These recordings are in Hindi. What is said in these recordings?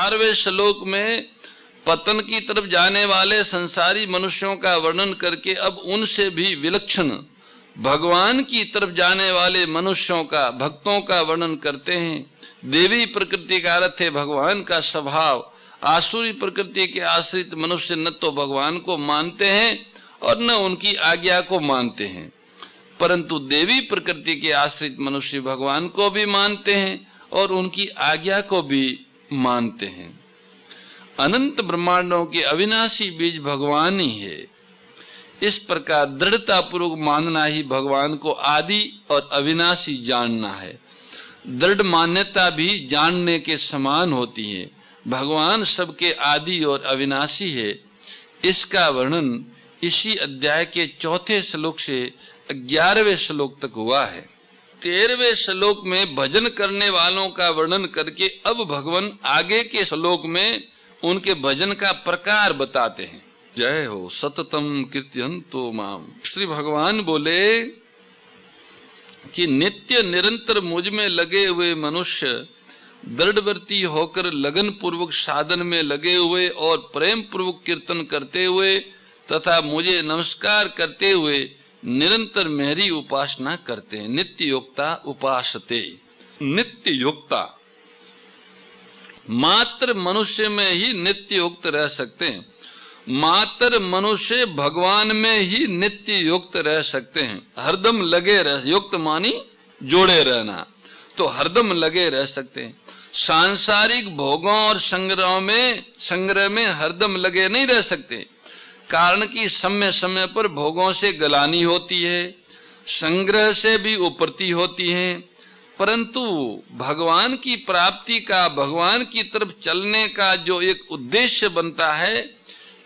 18वें श्लोक में पतन की तरफ जाने वाले संसारी मनुष्यों का वर्णन करके अब उनसे भी विलक्षण भगवान की तरफ जाने वाले मनुष्यों का, भक्तों का वर्णन करते हैं। देवी प्रकृति का अर्थ है भगवान का स्वभाव। आसुरी प्रकृति के आश्रित मनुष्य न तो भगवान को मानते हैं और न उनकी आज्ञा को मानते हैं, परंतु देवी प्रकृति के आश्रित मनुष्य भगवान को भी मानते हैं और उनकी आज्ञा को भी मानते हैं। अनंत ब्रह्मांडों के अविनाशी बीज भगवान ही है। इस प्रकार दृढ़ता पूर्वक मानना ही भगवान को आदि और अविनाशी जानना है। दृढ़ मान्यता भी जानने के समान होती है। भगवान सबके आदि और अविनाशी है। इसका वर्णन इसी अध्याय के 4 श्लोक से 11वें श्लोक तक हुआ है। 13वें श्लोक में भजन करने वालों का वर्णन करके अब भगवान आगे के श्लोक में उनके भजन का प्रकार बताते हैं। जय हो सततम कीर्तयन्तो माम। श्री भगवान बोले कि नित्य निरंतर मुझ में लगे हुए मनुष्य दृढ़वर्ती होकर लगन पूर्वक साधन में लगे हुए और प्रेम पूर्वक कीर्तन करते हुए तथा मुझे नमस्कार करते हुए निरंतर मेरी उपासना करते हैं। नित्य युक्ता उपासते। नित्य युक्ता मात्र मनुष्य में ही नित्य युक्त रह सकते हैं। मात्र मनुष्य भगवान में ही नित्य युक्त रह सकते हैं। हरदम लगे रह, युक्त मानी जोड़े रहना, तो हरदम लगे रह सकते हैं। सांसारिक भोगों और संग्रह में हरदम लगे नहीं रह सकते, कारण कि समय समय पर भोगों से गलानी होती है, संग्रह से भी उपरती होती है, परंतु भगवान की प्राप्ति का, भगवान की तरफ चलने का जो एक उद्देश्य बनता है,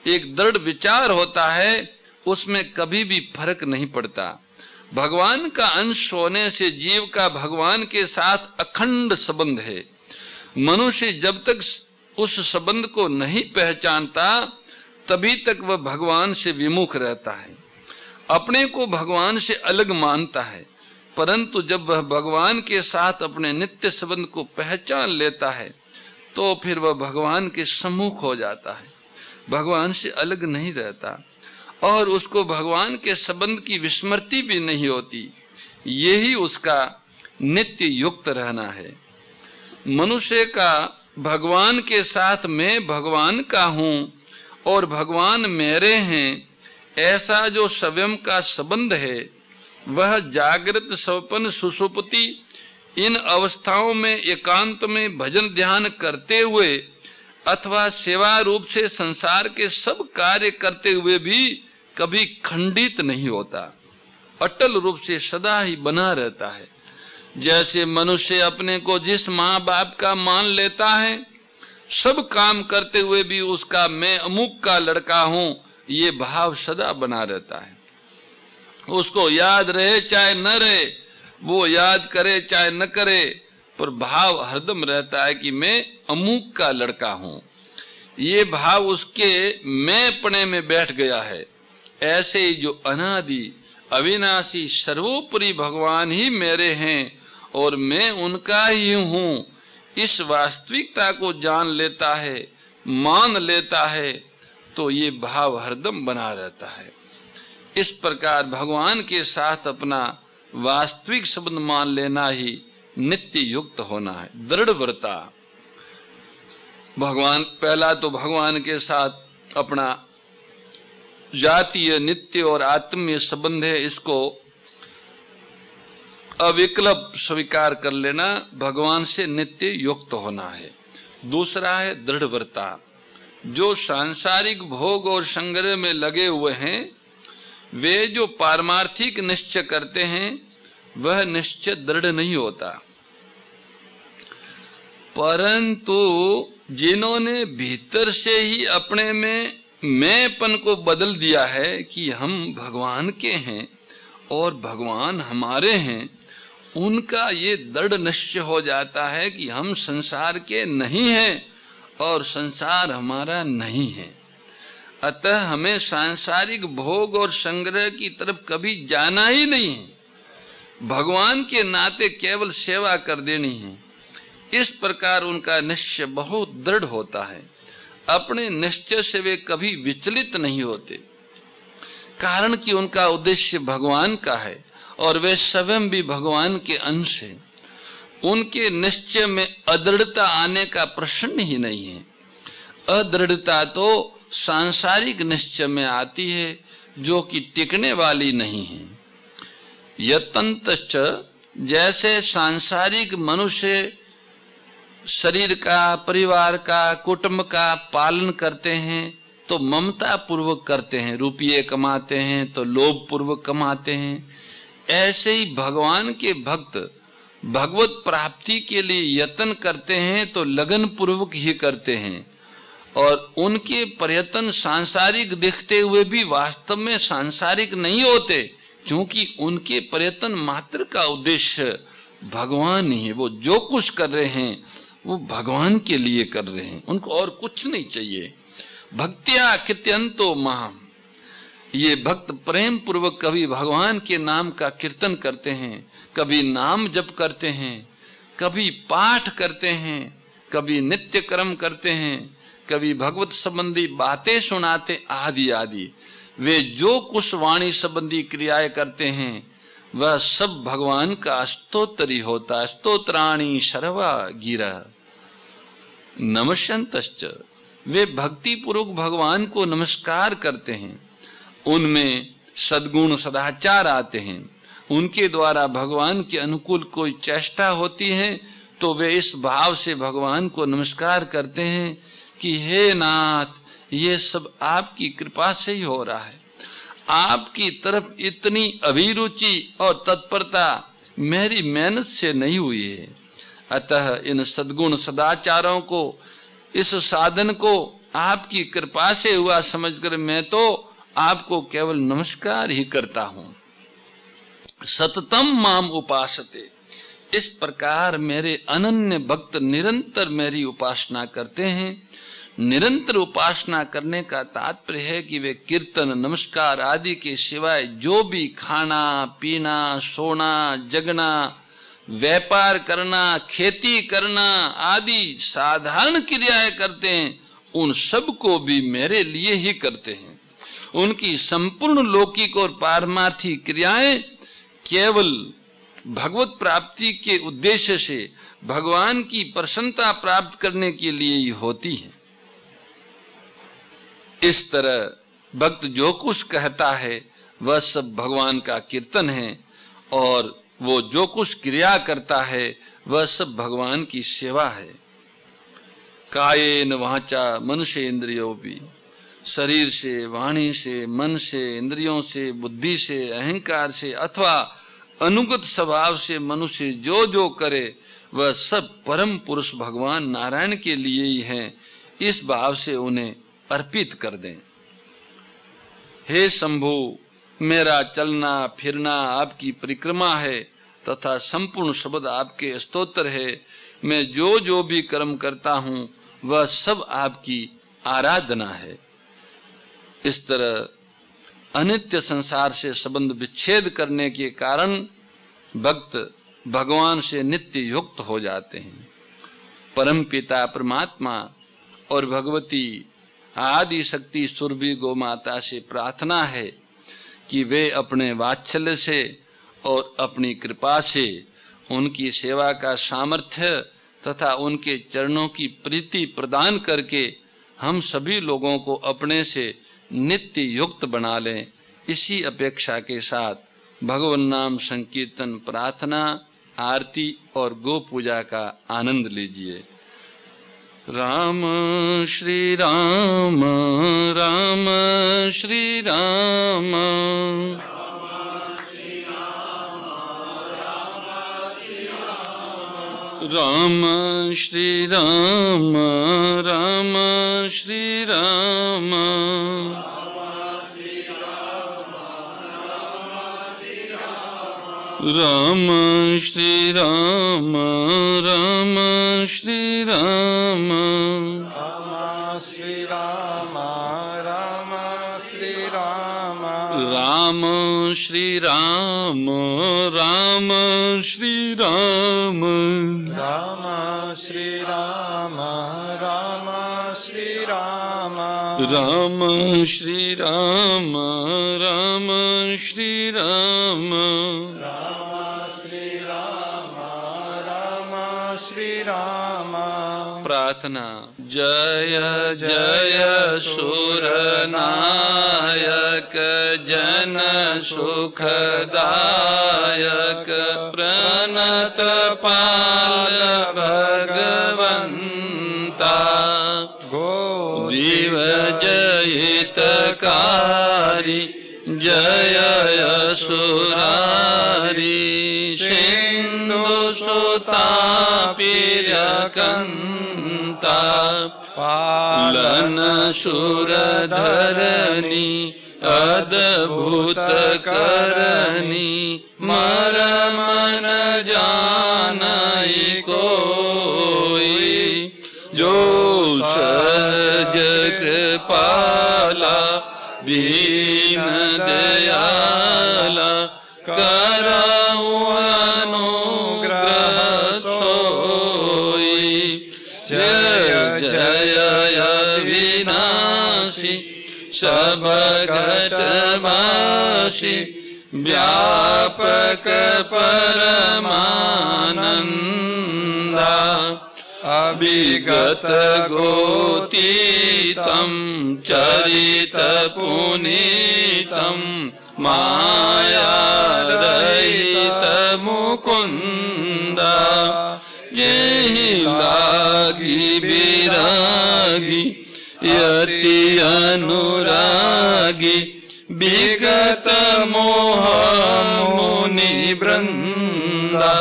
एक दृढ़ विचार होता है, उसमें कभी भी फर्क नहीं पड़ता। भगवान का अंश होने से जीव का भगवान के साथ अखंड संबंध है। मनुष्य जब तक उस संबंध को नहीं पहचानता तभी तक वह भगवान से विमुख रहता है, अपने को भगवान से अलग मानता है। परंतु जब वह भगवान के साथ अपने नित्य संबंध को पहचान लेता है तो फिर वह भगवान के सम्मुख हो जाता है, भगवान से अलग नहीं रहता और उसको भगवान के संबंध की विस्मृति भी नहीं होती। यही उसका नित्य युक्त रहना है। मनुष्य का भगवान के साथ मैं भगवान का हूँ और भगवान मेरे हैं, ऐसा जो स्वयं का संबंध है, वह जागृत स्वप्न सुषुप्ति इन अवस्थाओं में एकांत में भजन ध्यान करते हुए अथवा सेवा रूप से संसार के सब कार्य करते हुए भी कभी खंडित नहीं होता, अटल रूप से सदा ही बना रहता है। जैसे मनुष्य अपने को जिस माँ बाप का मान लेता है, सब काम करते हुए भी उसका मैं अमुक का लड़का हूँ, ये भाव सदा बना रहता है। उसको याद रहे चाहे न रहे, वो याद करे चाहे न करे, पर भाव हरदम रहता है कि मैं अमुक का लड़का हूँ। ये भाव उसके मैंपने में बैठ गया है। ऐसे ही जो अनादि अविनाशी सर्वोपरि भगवान ही मेरे हैं और मैं उनका ही हूँ, इस वास्तविकता को जान लेता है, मान लेता है, तो ये भाव हरदम बना रहता है। इस प्रकार भगवान के साथ अपना वास्तविक संबंध मान लेना ही नित्य युक्त होना है। दृढ़ व्रता भगवान, पहला तो भगवान के साथ अपना जातीय नित्य और आत्मीय संबंध है, इसको अविकल्प स्वीकार कर लेना, भगवान से नित्य युक्त होना है। दूसरा है दृढ़ व्रता। जो सांसारिक भोग और संग्रह में लगे हुए हैं, वे जो पारमार्थिक निश्चय करते हैं, वह निश्चय दृढ़ नहीं होता, परंतु जिन्होंने भीतर से ही अपने में मैंपन को बदल दिया है कि हम भगवान के हैं और भगवान हमारे हैं, उनका ये दृढ़ निश्चय हो जाता है कि हम संसार के नहीं हैं और संसार हमारा नहीं है। अतः हमें सांसारिक भोग और संग्रह की तरफ कभी जाना ही नहीं है। भगवान के नाते केवल सेवा कर देनी है। इस प्रकार उनका निश्चय बहुत दृढ़ होता है। अपने निश्चय से वे कभी विचलित नहीं होते, कारण कि उनका उद्देश्य भगवान का है और वे स्वयं भी भगवान के अंश हैं। उनके निश्चय में अदृढ़ता आने का प्रश्न ही नहीं है। अदृढ़ता तो सांसारिक निश्चय में आती है, जो कि टिकने वाली नहीं है। यतन्तश्च, जैसे सांसारिक मनुष्य शरीर का, परिवार का, कुटुंब का पालन करते हैं तो ममता पूर्वक करते हैं, रुपये कमाते हैं तो लोभ पूर्वक कमाते हैं, ऐसे ही भगवान के भक्त भगवत प्राप्ति के लिए यत्न करते हैं तो लगन पूर्वक ही करते हैं। और उनके प्रयत्न सांसारिक दिखते हुए भी वास्तव में सांसारिक नहीं होते, क्योंकि उनके प्रयत्न मात्र का उद्देश्य भगवान ही है। वो जो कुछ कर रहे हैं वो भगवान के लिए कर रहे हैं, उनको और कुछ नहीं चाहिए। भक्त्या कृत्यंतो माम, ये भक्त प्रेम पूर्वक कभी भगवान के नाम का कीर्तन करते हैं, कभी नाम जप करते हैं, कभी पाठ करते हैं, कभी नित्य कर्म करते हैं, कभी भगवत संबंधी बातें सुनाते आदि आदि। वे जो कुछ वाणी संबंधी क्रियाएं करते हैं वह सब भगवान का स्तोत्र ही होता है। स्तोत्राणि सर्वा गिरा नमस्यन्तश्च, वे भक्ति पूर्वक भगवान को नमस्कार करते हैं। उनमें सद्गुण सदाचार आते हैं, उनके द्वारा भगवान के अनुकूल कोई चेष्टा होती है तो वे इस भाव से भगवान को नमस्कार करते हैं कि हे नाथ, ये सब आपकी कृपा से ही हो रहा है। आपकी तरफ इतनी अभिरुचि और तत्परता मेरी मेहनत से नहीं हुई है। अतः इन सद्गुण सदाचारों को, इस साधन को आपकी कृपा से हुआ समझकर मैं तो आपको केवल नमस्कार ही करता हूं। सततम माम उपासते, इस प्रकार मेरे अनन्य भक्त निरंतर मेरी उपासना करते हैं। निरंतर उपासना करने का तात्पर्य है कि वे कीर्तन, नमस्कार आदि के सिवाय जो भी खाना पीना, सोना, जगना, व्यापार करना, खेती करना आदि साधारण क्रियाएं करते हैं, उन सब को भी मेरे लिए ही करते हैं। उनकी संपूर्ण लौकिक और पारमार्थी क्रियाएं केवल भगवत प्राप्ति के उद्देश्य से भगवान की प्रसन्नता प्राप्त करने के लिए ही होती है। इस तरह भक्त जो कुछ कहता है वह सब भगवान का कीर्तन है, और वो जो कुछ क्रिया करता है वह सब भगवान की सेवा है। कायेन वाचा मनुष्येन्द्रियों भी, शरीर से, वाणी से, मन से, इंद्रियों से, बुद्धि से, अहंकार से अथवा अनुगत स्वभाव से मनुष्य जो जो करे वह सब परम पुरुष भगवान नारायण के लिए ही है। इस भाव से उन्हें अर्पित कर दें। हे शंभु, मेरा चलना फिरना आपकी परिक्रमा है तथा संपूर्ण शब्द आपके स्तोत्र है। मैं जो जो भी कर्म करता हूँ वह सब आपकी आराधना है। इस तरह अनित्य संसार से संबंध विच्छेद करने के कारण भक्त भगवान से नित्य युक्त हो जाते हैं। परम पिता परमात्मा और भगवती आदि शक्ति सुरभि गौ माता से प्रार्थना है कि वे अपने वात्सल्य से और अपनी कृपा से उनकी सेवा का सामर्थ्य तथा उनके चरणों की प्रीति प्रदान करके हम सभी लोगों को अपने से नित्य युक्त बना लें। इसी अपेक्षा के साथ भगवान नाम संकीर्तन, प्रार्थना, आरती और गो पूजा का आनंद लीजिए। राम श्री राम, राम श्री राम, राम श्री राम, राम श्री राम, राम श्री राम, राम श्री राम, राम श्री राम, राम श्री राम, राम श्री राम राम श्री राम राम श्री राम राम श्री राम राम श्री राम राम श्री राम राम श्री राम राम श्री राम। प्रार्थना। जय जय सुर नायक जन सुखदायक प्रणत पाल भगवंता जीव जयितकारी जय असुरारी सिंधु सुता प्रियकंता पालन सुरधरणी अद्भुत करनी मरम न जानई कोई जो सहज कृपाला दीन दयाला करऊ अनुग्रह सोई। जय जय अविनाशी सब घटवासी व्यापक परमानंदा अभिगत गोतीतम चरित पुनीतम माया रहित मुकुंदा जेहि लागी विरागी यति अनुरागी विगत मोह मुनि वृंदा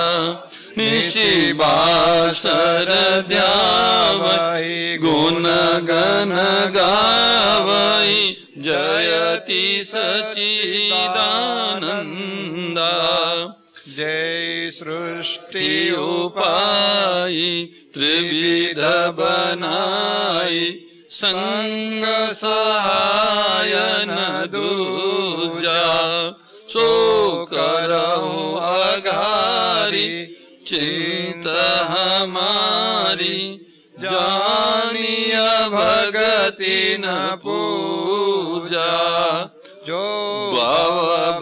निशिबासर ध्यावै गुण गण गावै जयति सच्चिदानंदा। जय सृष्टि उपाय त्रिविध बनाई संग सहाय न दूजा सो करहु अघारी चिंत हमारी जानिय भगति न पूजा जो भव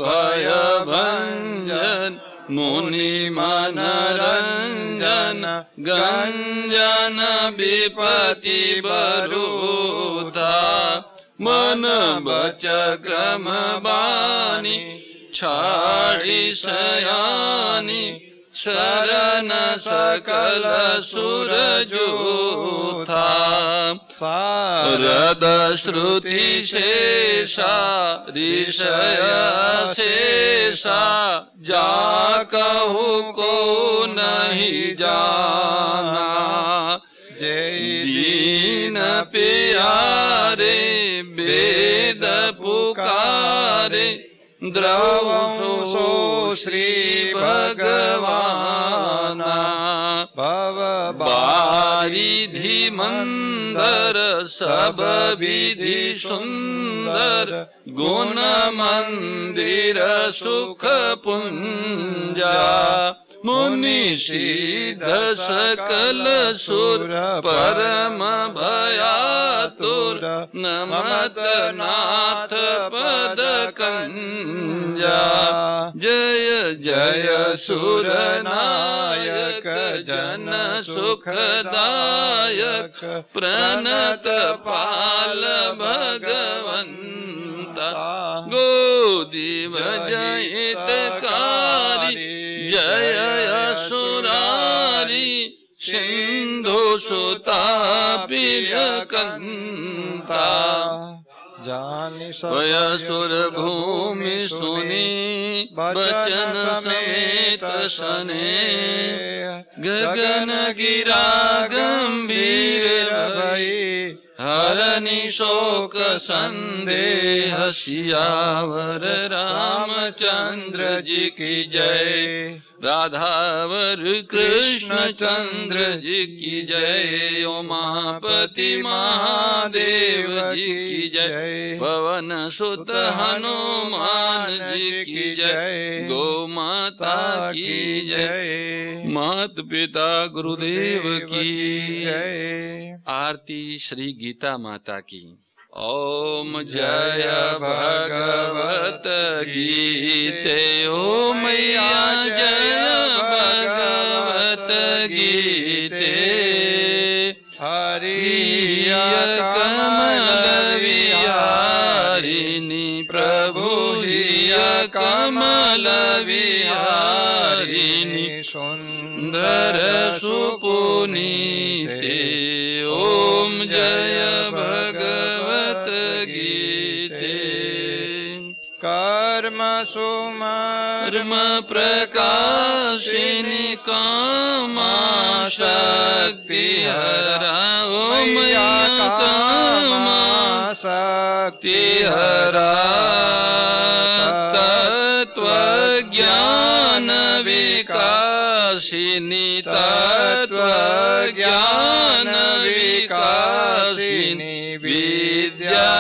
भय भंजन मुनि मनरंजन गंजन विपति बरूथा मन बच क्रम बानी छाड़ी सयानी शरण सकल सुर जोथा शारद श्रुति शेषा ऋषय शेषा जा कहु को नहीं जाना जय दीन प्यारे वेद पुकारे द्रवसो श्री भगवाना भव बारिधि मंदर सब विधि सुंदर गुण मंदिर सुख पुंजा मुनि सिद्ध सकल सुर परम भयातुर नमत नाथ पद कंजा जय जय सुर नायक जन सुखदायक प्रणत पाल भगवंता गोदीव जयितकारी जय असुरारी सिंधु सुता प्रियकंता वयसुर भूमि सुनी बचन समेत सने गगन गिरा गंभीर भई हरनि शोक संदेह सियावर रामचंद्र जी की जय। राधावर कृष्ण चंद्र जी की जय। उमापति महादेव जी की जय। पवन सुत हनुमान जी की जय। गौ माता की जय। मात पिता गुरुदेव की जय। आरती श्री गीता माता की। ओम जय भगवत गीते। ओ मैया जय भगवत गीते। हरि कमल विहारिणी प्रभु हिय कमल विहारिणी सुंदर सुपुनीते। ओम जय भगवत गीते। कर्म सुमर्म प्रकाशिनी कामा शक्ति हरा। मैया कामा शक्ति हरा। तत्व ज्ञान विकासिनी तत्व ज्ञान विकासिनी विद्या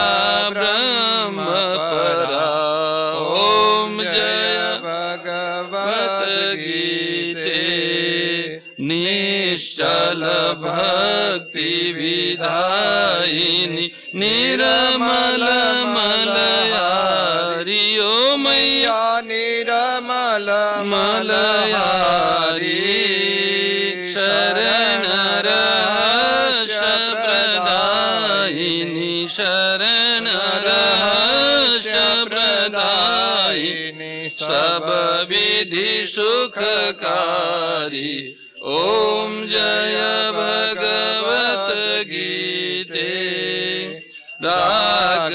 ब्रह्म परा। ओम जय भगवत गीते। निश्चल भक्ति विधायिनी निर्मल मलयारी। ओ मैया निर्मल मलयारी। शरण रहस्य प्रदायिनी शरण रहस्य प्रदायिनी सब विधि सुखकारी। ओम जय भगवत गीते। राग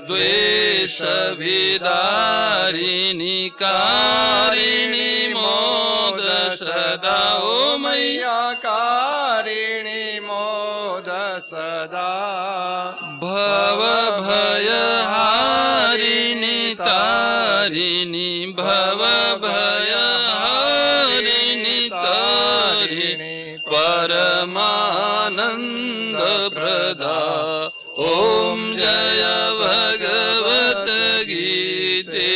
द्वेष विदारिणी कारिणी मोद सदा। ओ मैया कारिणी मोद सदा। भव भय हारिणी तारिणी भव भय हारिणी तारिणी परमानंद प्रदा। ओम जय भगवत गीते।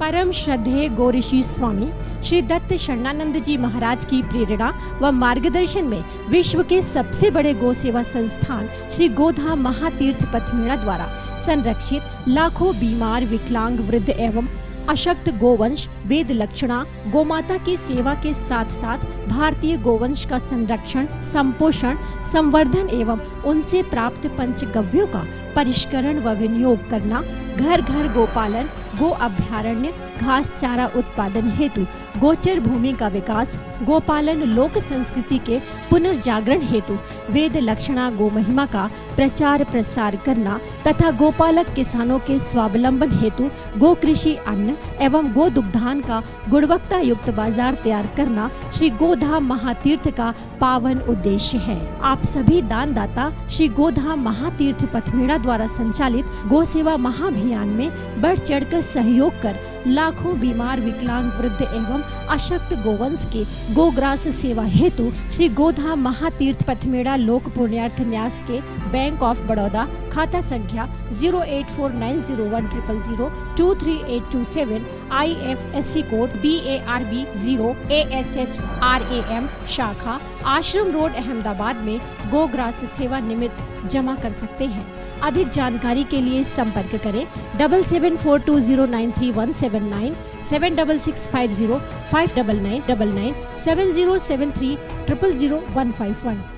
परम श्रद्धेय गौरीशी स्वामी श्री दत्त शरणानंद जी महाराज की प्रेरणा व मार्गदर्शन में विश्व के सबसे बड़े गौ सेवा संस्थान श्री गोधाम महातीर्थ पथमेड़ा द्वारा संरक्षित लाखों बीमार विकलांग वृद्ध एवं अशक्त गोवंश वेद लक्षणा गोमाता की सेवा के साथ साथ भारतीय गोवंश का संरक्षण संपोषण संवर्धन एवं उनसे प्राप्त पंचगव्यों का परिष्करण व विनियोग करना, घर घर गोपालन, गो अभ्यारण्य, घास चारा उत्पादन हेतु गोचर भूमि का विकास, गोपालन लोक संस्कृति के पुनर्जागरण हेतु वेद लक्षणा गो महिमा का प्रचार प्रसार करना तथा गोपालक किसानों के स्वावलंबन हेतु गो कृषि अन्न एवं गो दुग्धान का गुणवत्ता युक्त बाजार तैयार करना श्री गोधाम महातीर्थ का पावन उद्देश्य है। आप सभी दानदाता श्री गोधाम महातीर्थ पथमेड़ा द्वारा संचालित गो सेवा महाअभियान में बढ़ चढ़कर सहयोग कर लाखों बीमार विकलांग वृद्ध एवं अशक्त गोवंश के गोग्रास सेवा हेतु श्री गोधाम महातीर्थ पथमेड़ा लोक पुण्यार्थ न्यास के बैंक ऑफ बड़ौदा खाता संख्या 084901000232827 IFSC कोड BARB 0 ASHRAM शाखा आश्रम रोड अहमदाबाद में गोग्रास सेवा निमित्त जमा कर सकते हैं। अधिक जानकारी के लिए संपर्क करें 7742093179 7665059999 7073000151।